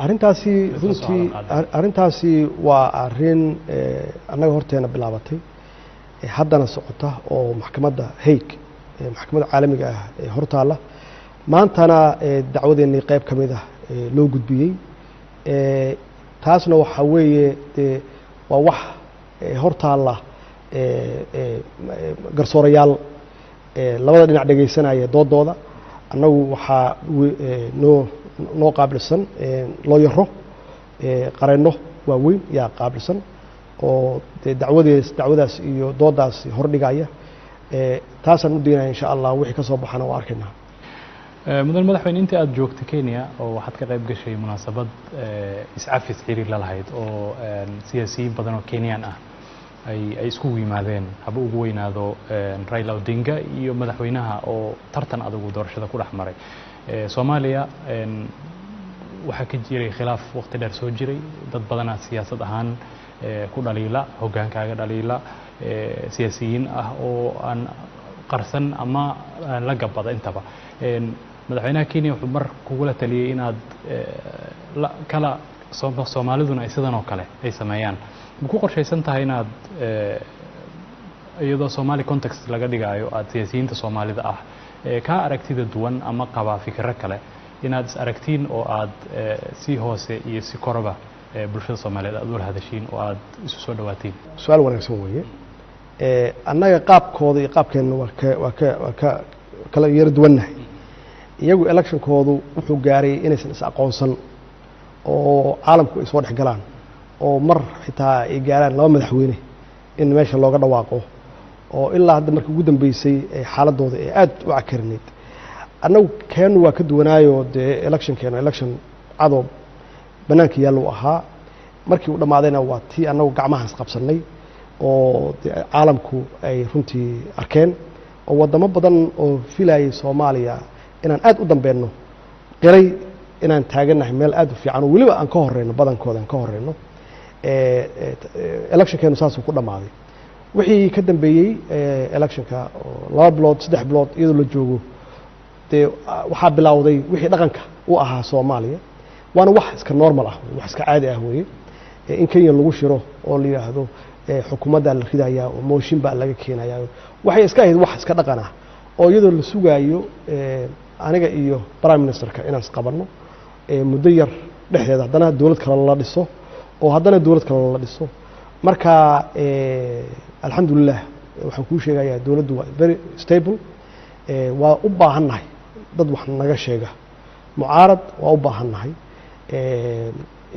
arrintaasi runtii arrintaasi waa arrin annaga horteena bilaabatay haddana socota oo maxkamadda Hague maxkamadda caalamiga ah ee hortaala maantana dacwadeennii qayb ka mid ah loo gudbiyey taasna waxa weeye waa wax hortaala garsoorayaal labada dhinac dhageysanaya doodooda annagu waxaa noo qaabilsan loo yaro qareenno waaweyn yaa qaabilsan oo dee dacwadaas iyo doodaas hordhigaya taasaan u daynaya insha allah wixii ka soo baxana waa arkaynaa mudan madaxweyne intii aad joogtay Kenya oo waxaad ka qayb gashay munaasabad iscafis xiriir la lahayd oo siyaasiyiin badan oo Kenyan ah ay isku yimaadeen haba ugu weynaado Raila Odinga iyo madaxweynaha oo tartan adag u doorashada ku dhaxmaray Soomaaliya waxa ka jiray khilaaf waqti dheer soo jiray dad badan siyaasad ahaan ku dhaliila hogaankaaga dhaliila siyaasiyiin ah oo aan qarsan ama la gabada intaba madaxweynaha Kenya wuxuu mar kugula taliyay inaad kala Soomaaliduna ay sidan oo kale ay sameeyaan ku qorshaysan tahay inaad iyadoo Somali context laga dhigayo aad siyaasiyiinta Soomaalida ah ka aragtida duwan ama qaba fikirro kale inaad is aragtiin oo aad si hoose iyo si korba bulshada Soomaaliyeed aad wada hadashiin oo aad isu soo dhawaatiin su'aal wanaagsan weeye annaga qaabkooda iyo qaabkeena waa ka kala yar duwannahay iyagu electionkoodu wuxuu gaaray inaysan is aqoonsan oo caalamku ay soo dhex galaan oo mar xitaa ay gaaraan laba madaxweyne in meesha looga dhawaaqo oo ilaa hadda markii ugu dambeysay xaaladooda ay aad u cakarneyd annagu keenu waa ka duwanaayo dee electionkeenu election cadow banaanka yaallo ahaa markii uu dhammaadayna waa tii annagu gacmahaas qabsannay oo caalamku ay runtii arkeen oo wadamo badan oo filayay Soomaaliya inaan aad u dambeeyno qiray inaan taaganahay meel aad u fiican oo waliba aan ka horeyno badankooda aan ka horeyno electionkeenu saas ku dhamaaday wixii ka dambeeyay electionka 2 bilood 3 bilood iyadoo la joogo waxaa bilowday wixii dhaqanka u ahaa Soomaaliya waana wax iska normal ah wax iska caadi ah weeye in Kenya lagu shiro oo la yiraahdo xukuumadda la ridaya oo mooshin baa laga keenayaa waxay iska ahayd wax iska dhaqan ah oo iyadoo la sugayo aniga iyo prime ministerka inaan isqabanno muddo yar dhexdeeda haddana dawlad kale la dhiso oo haddana dawlad kale la dhiso marka alxamdulillah waxaan kuu sheegayaa dawladdu waa very stable waa u baahannahay dad wax naga sheega mucaarad waa u baahannahay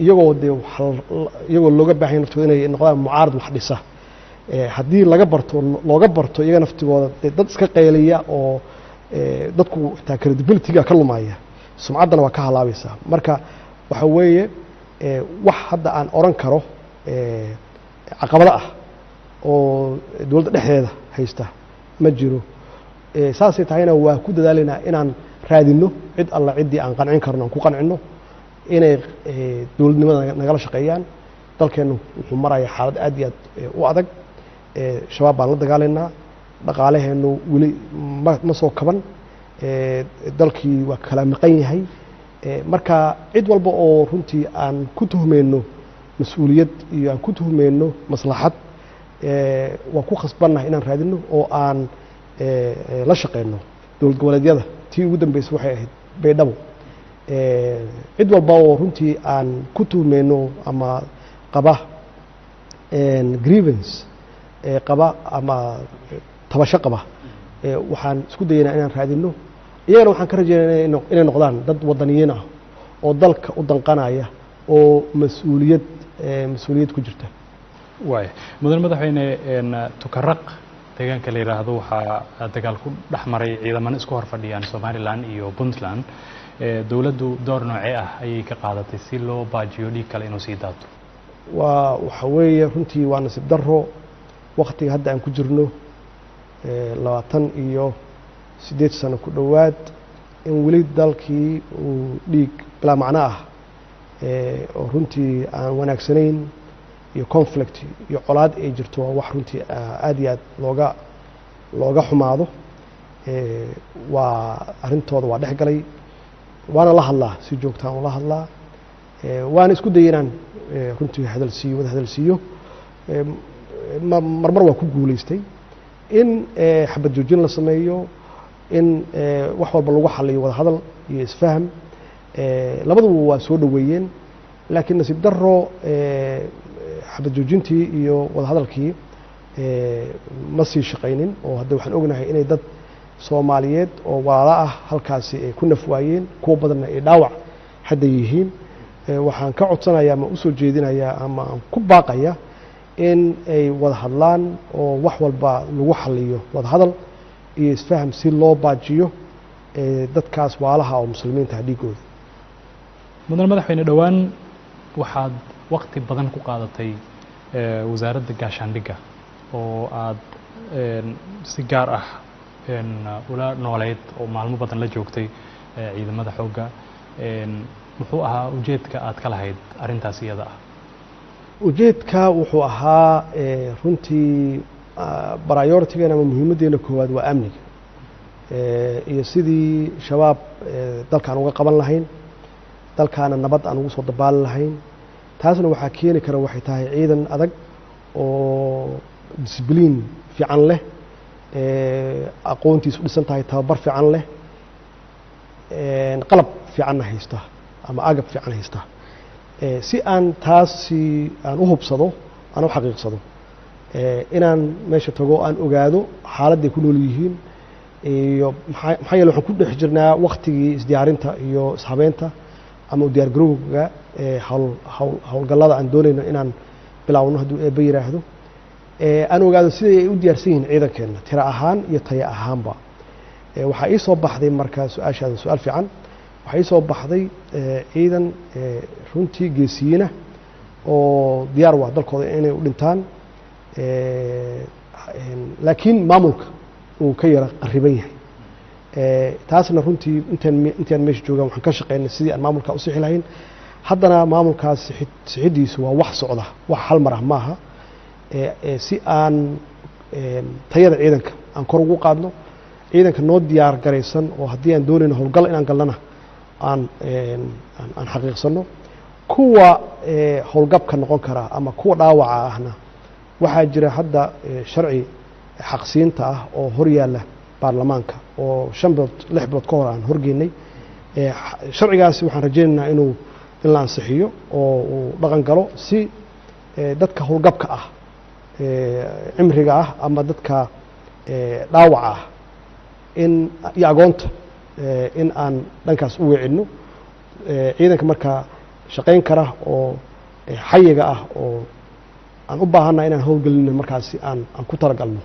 iyagoo looga baahan naftooda inay noqdaan mucaarad wax dhisa haddii looga barto iyaga naftigooda dad iska qayliya oo dadku xitaa credibility-ga ka lumaya sumcaddana waa ka halaabaysaa marka waxa weeye wax hadda aan oran karo caqabado ah oo dawladda dhexdeeda haysta ma jiro saasay tahayna waa ku dadaalaynaa inaan raadino cid alla ciddii aan qancin karno aan ku qancino inay dawladnimada nagala shaqeeyaan dalkeenu wuxuu maraya xaalad aad iyo aad u adag shabaab baan la dagaalaynaa dhaqaalaheenu weli ma soo kaban dalkii waa kala maqan yahay marka cid walba oo runtii aan ku tuhmeyno mas-uuliyad iyo aan ku tuhmeyno maslaxad waan ku khasbannahay inaan raadino oo aan la shaqeyno dowlad goboleedyada tii ugu dambeysay waxay ahayd baydhabo cid walba oo runtii aan ku tuhmeyno ama qaba grievance qaba ama tabasho qaba waxaan isku dayaynaa inaan raadino iyagana waxaan ka rajeynaynaa inay noqdaan dad wadaniyiin ah oo dalka u danqanaya oo mas-uuliyad ku jirta waay mudan madaxweyne tukaraq deegaanka la yiraahdo waxaa dagaal ku dhaxmaray ciidamada isku hor fadhiyaan Somaliland iyo Puntland dawladdu door noocee ah ayay ka qaadatay si loo baajiyo dhiig kale inuu sii daato waxa weeye runtii waa nasiib darro waqtiga hadda aan ku jirno 28 sano ku dhowaad in weli dalkii uu dhiig bilaa macno ah oo runtii aan wanaagsanayn iyo conflict iyo colaad ay jirto waa wax runtii aad iyo aad looga xumaado waa arrintooda waa dhex galay waana la hadlaa si joogtaan ula hadlaa waana isku dayaynaan runtii wada hadalsiiyo marmar waa ku guulaystay in xabad joojin la sameeyo in wax walba lagu xaliyo wada hadal iyo isfaham labaduba waa soo dhoweeyeen laakiin nasiib darro xabad joojintii iyo wada hadalkii ma sii shaqaynin oo hadda waxaan ognahay inay dad Soomaaliyeed oo walaalo ah halkaasi ay ku naf waayeen kuwa badanna ay dhaawac hadda yihiin waxaan ka codsanayaa ama usoo jeedinayaa ama aan ku baaqaya in ay wada hadlaan oo wax walba lagu xaliyo wada hadal iyo isfaham si loo baajiyo dadkaas waalaha oo muslimiinta dhiigooda. mudan madaxweyne dhowaan waxaad waqti badan ku qaadatay wasaaradda gaashaandhigga oo aad si gaar ah ula nooleyd oo maalmo badan la joogtay ciidamada xoogga. muxuu ahaa ujeedka aad ka lahayd arrintaas iyada ah? ujeedka wuxuu ahaa runtii priority-geena ama muhiimaddeena koowaad waa amniga iyo sidii shabaab dalkaan uga qaban lahayn, dalkaana nabad aan ugu soo dabaali lahayn. taasna waxaa keeni kara waxay tahay ciidan adag oo discibliin fiican leh, aqoontiisu dhisan tahay, tababar fiican leh, qalab fiicanna haysta ama agab fiican haysta. si aan taasi aan u hubsado, aan u xaqiiqsado, inaan meesha tago aan ogaado xaaladday ku nool yihiin iyo maxaa yeele waxaan ku dhex jirnaa waktigii isdiyaarinta iyo ishabeynta ama u diyaargarowga howlgallada aan doonayno inaan bilaawno hadduu eebba yiraahdo. aan ogaado siday ay u diyaarsan yihiin ciidankeenna tiro ahaan iyo tayo ahaanba. waxaa ii soo baxday markaa su-aashaada su-aal fiican. waxaa ii soo baxday ciidan runtii geesiyiina oo diyaar waa dalkooda inay u dhintaan, laakiin maamulka uu ka yara qariban yahay. taasna runtii intaan meesha joogaan waxaan ka shaqeynay sidii aan maamulka u sixi lahayn. haddana maamulkaas sixidiisu waa wax socda, wax hal mar ah maaha. si aan tayada ciidanka aan kor ugu qaadno, ciidanka noo diyaar garaysan oo haddii aan doonayno howlgal inaan galnana aan xaqiiqsano. kuwa howlgabka noqon kara ama kuwa dhaawaca ahna waxaa jira hadda sharci xaqsiinta ah oo hor yaalla baarlamaanka oo 5 bilood 6 bilood ka hor aan horgeynay. sharcigaasi waxaan rajaynaynaa inuu in la ansixiyo oo uu dhaqan galo si dadka howlgabka ah, cimriga ah ama dadka dhaawaca ah iyo agoonta in aan dhankaas u weecinno. ciidanka markaa shaqayn kara oo xayiga ah oo aan u baahannahay inaan howlgelino markaasi aan ku talagalno.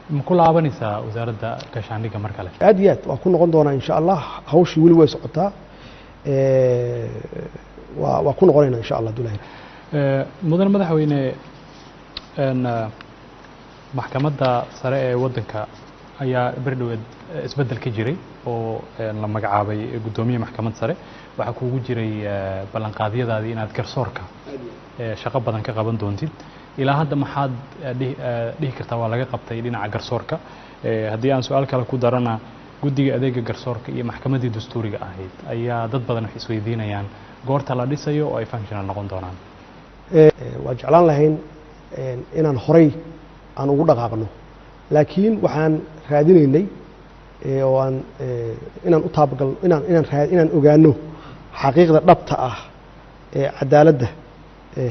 ma ku laabanaysaa wasaaradda gaashaandhigga mar kale? aad iyo aad waa ku noqon doonaa insha allah. hawshii weli way socotaa, waa ku noqonaynaa insha allah dulahi. mudan madaxweyne, maxkamadda sare ee waddanka ayaa berdhoweed isbeddel ka jiray oo la magacaabay guddoomiye maxkamad sare. waxaa kuugu jiray ballanqaadyadaadii inaad garsoorka shaqo badan ka qaban doontid. ilaa hadda maxaad dhihi kartaa waa laga qabtay dhinaca garsoorka? haddii aan su-aal kale ku darana, guddiga adeega garsoorka iyo maxkamaddii dastuuriga ahayd ayaa dad badan wax isweydiinayaan goorta la dhisayo oo ay functional noqon doonaan. waa jeclaan lahayn inaan horay aan ugu dhaqaaqno, laakiin waxaan raadinaynay oo aan inaan u taabagalno inaan ogaano xaqiiqda dhabta ah ee cadaaladda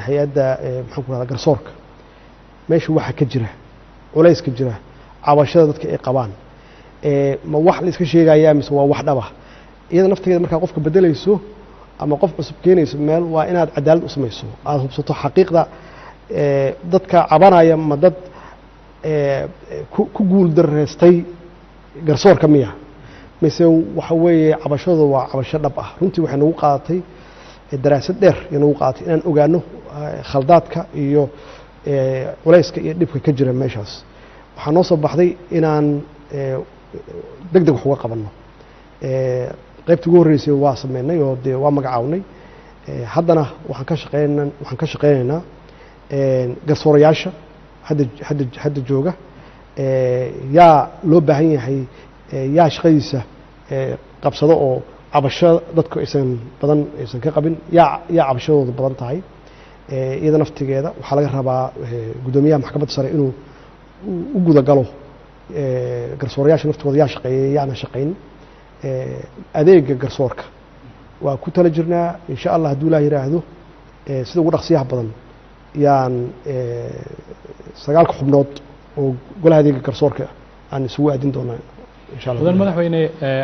hay-adda maxaan ku rahdaa garsoorka. meesha waxa ka jira, culayska jira, cabashada dadka ay qabaan, ma wax la iska sheegayaa mise waa wax dhaba? iyada nafteeda markaa qofka bedelayso ama qof cusub keenayso meel, waa inaad cadaalad u samayso, aada hubsato xaqiiqda dadka cabanaya ma dad ku guul dareystay garsoorka miya, mise waxa weeye cabashadu waa cabasho dhab ah. runtii waxay nagu qaadatay daraasad dheer iyo nagu qaadatay inaan ogaano khaldaadka iyo culayska iyo dhibka ka jira meeshaas. waxaa noo soo baxday inaan deg deg wax uga qabanno. qaybtii ugu horreysay waa sameynay oo dee waa magacawnay. haddana waxaan ka shaqeynaynaa garsoorayaasha hadda jooga, yaa loo baahan yahay, yaa shaqadiisa qabsado oo cabasho dadku aysan ka qabin, yaa cabashadooda badan tahay. iyada naftigeeda waxaa laga rabaa guddoomiyaha maxkamadda sare inuu u gudagalo garsoorayaasha naftooda yaa shaqeeyay yaana shaqayn. adeega garsoorka waa ku tala jirnaa insha allah hadduu ilaah yiraahdo. sida ugu dhaqsiyaha badan yaan 9 xubnood oo golaha adeega garsoorka aan isugu aadin doonaa insha allah. mudan madaxweyne,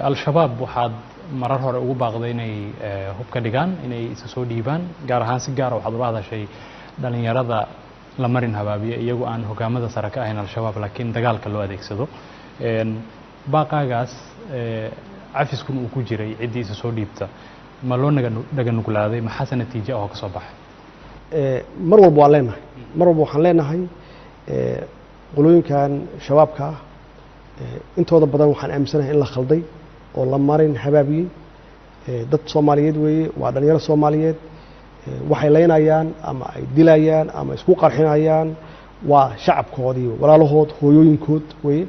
al-shabaab waxaad marar hore ugu baaqday inay hubka dhigaan inay isa soo dhiibaan gaar ahaan si gaara waxaad uga hadashay dhalinyarada la marin habaabiye iyagu aan hogaamada sare ka ahayn al-shabaab laakiin dagaalka loo adeegsado baaqaagaas cafiskun uu ku jiray ciddii isa soo dhiibta ma loo dhaga nuglaaday maxaase natiijo oo ka soo baxay mar walba waan leenahay mar walba waxaan leenahay qolooyinkan shabaabka ah intooda badan waxaan aaminsanahay in la khalday oo la marin habaabiyey dad Soomaaliyeed weeye waa dhalinyaro Soomaaliyeed waxay leynayaan ama ay dilayaan ama isku qarxinayaan waa shacabkoodii walaalahood hooyooyinkood weeye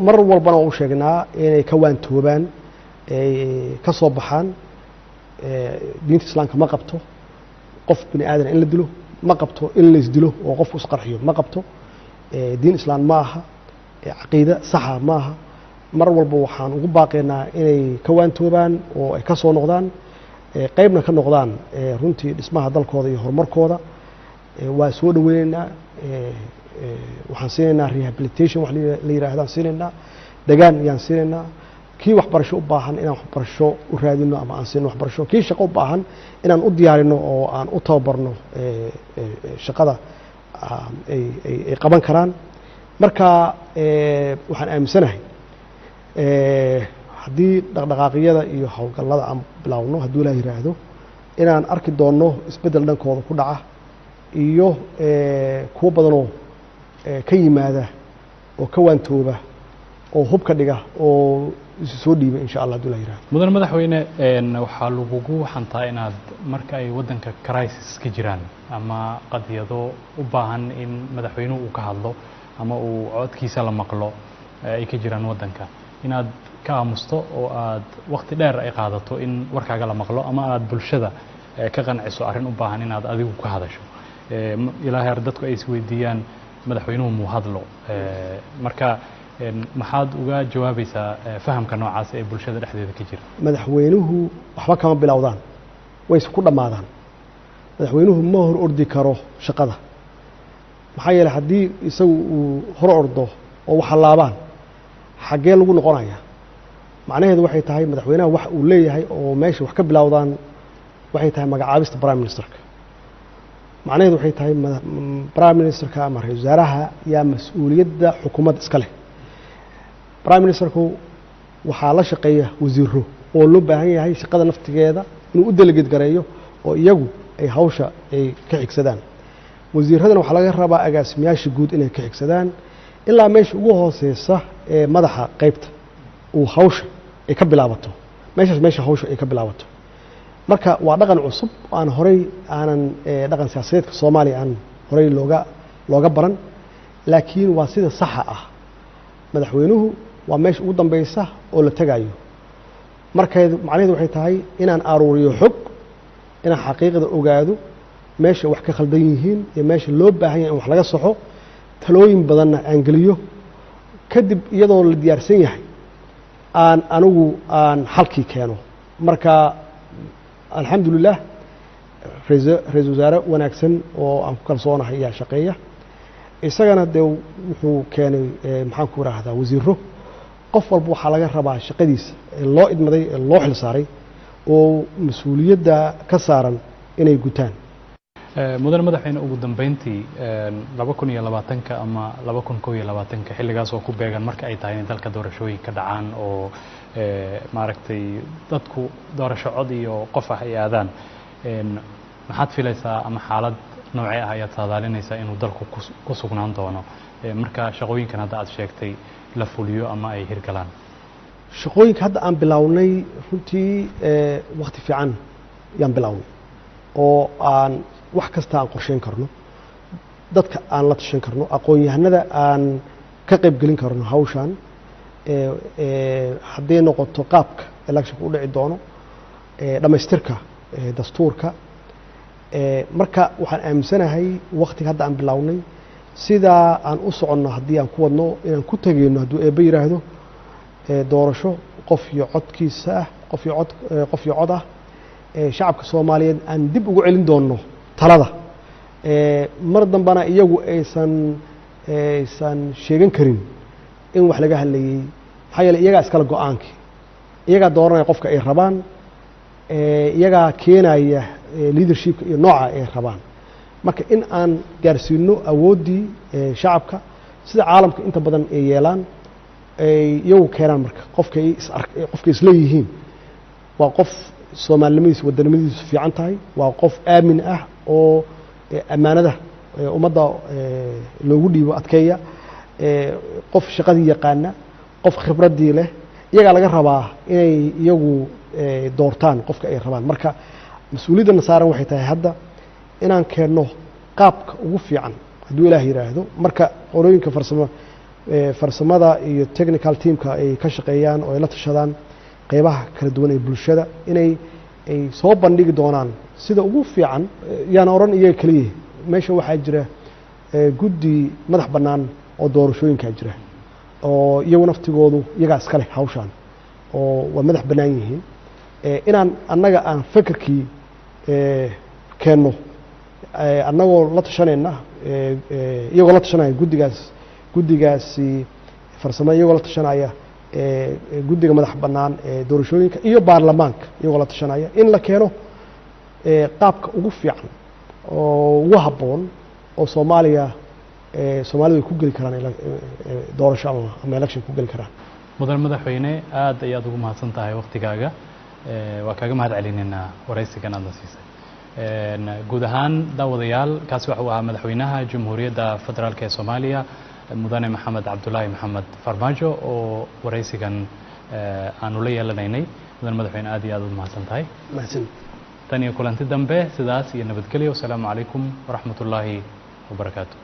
mar walbana u sheegnaa inay ka waantoobaan ka soo baxaan diinta islaamka ma qabto qof bini aadan in la dilo ma qabto in la isdilo oo qofku isqarxiyo ma qabto diin islaam ma aha caqiida saxa ma aha mar walba waxaan ugu baaqaynaa inay ka waantoobaan oo ay ka soo noqdaan qaybna ka noqdaan runtii dhismaha dalkooda iyo horumarkooda waa soo dhaweynaynaa waxaan siinaynaa rehabilitation wax la yiraahdaan siinaynaa degaan yaan siinaynaa kii waxbarasho u baahan inaan waxbarasho u raadino ama aan siino waxbarasho kii shaqo u baahan inaan u diyaarino oo aan u tababarno shaqada ay qaban karaan marka waxaan aaminsanahay haddii dhaqdhaqaaqyada iyo howlgallada aan bilaawno hadduu ilaaha yiraahdo inaan arki doonno isbeddel dhankooda ku dhaca iyo kuwo badanoo ka yimaada oo ka waantooba oo hubka dhiga oo isu soo dhiiba insha Allah hadduu ilaaha yiraahdo mudan madaxweyne waxaa lagugu xantaa inaad marka ay waddanka crisis ka jiraan ama qadiyado u baahan in madaxweynuhu uu ka hadlo ama uu codkiisa la maqlo ay ka jiraan waddanka inaad ka aamusto oo aad waqti dheer ay qaadato in warkaaga la maqlo ama aad bulshada ka qanciso arrin u baahan inaad adigu ka hadasho ilaahay dadku ay isweydiiyaan madaxweynuhu muu hadlo marka maxaad uga jawaabaysaa fahamka noocaas ee bulshada dhexdeeda ka jira madaxweynuhu waxba kama bilowdaan way ku dhamaadaan madaxweynuhu ma hor ordi karo shaqada maxaa yeelay haddii isagu uu hor ordo oo wax laabaan xagee lagu noqonaya macnaheedu waxay tahay madaxweynaha wax uu leeyahay oo meesha wax ka bilowdaan waxay tahay magacaabista prime ministerka macnaheedu waxay tahay prime ministerka ama ra'iisul wasaaraha yaa mas'uuliyadda xukuumadda iska leh prime ministerku waxaa la shaqeeya wasiiro oo loo baahan yahay shaqada naftigeeda inuu u delegate gareeyo oo iyagu ay hawsha ay ka xigsadaan wasiiradana waxaa laga rabaa agaasimayaasha guud inay ka xigsadaan ilaa meesha ugu hooseysa ee madaxa qaybta uu hawsha ay ka bilaabato meesha hawsha ay ka bilaabato marka waa dhaqan cusub aan horay aanan dhaqan siyaasadeedka Soomaaliya aan horay looga baran laakiin waa sida saxa ah madaxweynuhu waa meesha ugu dambaysa oo la tagayo markeedu macnaheedu waxay tahay inaan aruuriyo xog inaan xaqiiqada ogaado meesha wax ka khaldan yihiin iyo meesha loo baahan yahay in wax laga saxo talooyin badanna aan geliyo kadib iyadoo la diyaarsan yahay anigu aan xalkii keeno marka alxamdulilah ra'iisul wasaare wanaagsan oo aan ku kalsoonahay ayaa shaqeeya isagana dee wuxuu keenay maxaan ku raahdaa wasiiro qof walba waxaa laga rabaa shaqadiisa loo idmaday loo xil saaray oo mas-uuliyadda ka saaran inay gutaan mudan madaxweyne ugu dambeyntii 2020 ama 2021 xilligaas oo ku beegan marka ay tahay in dalka doorashooyin ka dhacaan oo maaragtay dadku doorasho cod iyo qof ah ay aadaan maxaad filaysaa ama xaalad noocee ah ayaad saadaalinaysaa inuu dalku ku sugnaan doono marka shaqooyinkan hadda aad sheegtay la fuliyo ama ay hirgalaan shaqooyinka hadda aan bilownay runtii waqti fiican yaan bilownay oo aan wax kasta aan qorsheyn karno dadka aan la tashan karno aqoon-yahanada aan ka qayb gelin karno hawshan hadday noqoto qaabka electionka u dhici doono dhammaystirka dastuurka marka waxaan aaminsanahay waqtiga hadda aan bilownay sidaa aan u soconno haddii aan ku wadno inaan ku tegeyno hadduu eebbe yiraahdo doorasho qof iyo codkiisa ah qof iyo cod ah shacabka Soomaaliyeed aan dib ugu celin doono talada mar dambana iyagu aysan sheegan karin in wax laga hadlayay maxaa yeelay iyagaa iskala go'aankii iyagaa dooranaya qofka ay rabaan iyagaa keenaya leadershipka iyo nooca ay rabaan marka in aan gaarsiino awooddii shacabka sida caalamka inta badan ay yeelaan ay iyagu keenaan marka qofkay isleeyihiin waa qof soomaalinimadiisa wadanimadiisu fiican tahay waa qof aamin ah oo ammaanada ummadda loogu dhiibo adkeeya qof shaqadii yaqaana qof khibraddii leh iyagaa laga rabaa inay iyagu doortaan qofka ay rabaan marka mas-uuliyadana saaran waxay tahay hadda inaan keenno qaabka ugu fiican hadduu ilaah yidhaahdo marka qolooyinka farsamada iyo technical teamka ay ka shaqeeyaan oo ay la tashadaan qaybaha kala duwan ee bulshada inay ay soo bandhigi doonaan sida ugu fiican yaana oran iyaga kaliya meesha waxaa jira guddi madax bannaan oo doorashooyinkaa jira oo iyagu naftigoodu iyagaa iska leh hawshaan oo waa madax bannaan yihiin inaan annaga aan fekerkii keenno annagoo la tashanayna iyagoo la tashanaya guddigaasi farsamada iyagoo la tashanaya guddiga madax bannaan ee doorashooyinka iyo baarlamaanka iyagoo la tashanaya in la keeno qaabka ugu fiican oo ugu habboon oo soomaalidu ay ku geli karaan doorasho ama election ku geli karaan mudan madaxweyne aad ayaad ugu mahadsan tahay waqtigaaga waa kaaga mahad celinaynaa waraysigan aad na siisay guud ahaan daawadayaal kaasi waxa uu ahaa madaxweynaha jamhuuriyadda federaalk ee soomaaliya mudane maxamed cabdulaahi maxamed farmaajo oo waraysigan aanu la yeelanaynay mudan madaxweyne aad iyo aad ugu mahadsan tahay tan iyo kulanti dambe sidaas iyo nabadgelyo wasalaamu calaykum waraxmat ullaahi wabarakaatu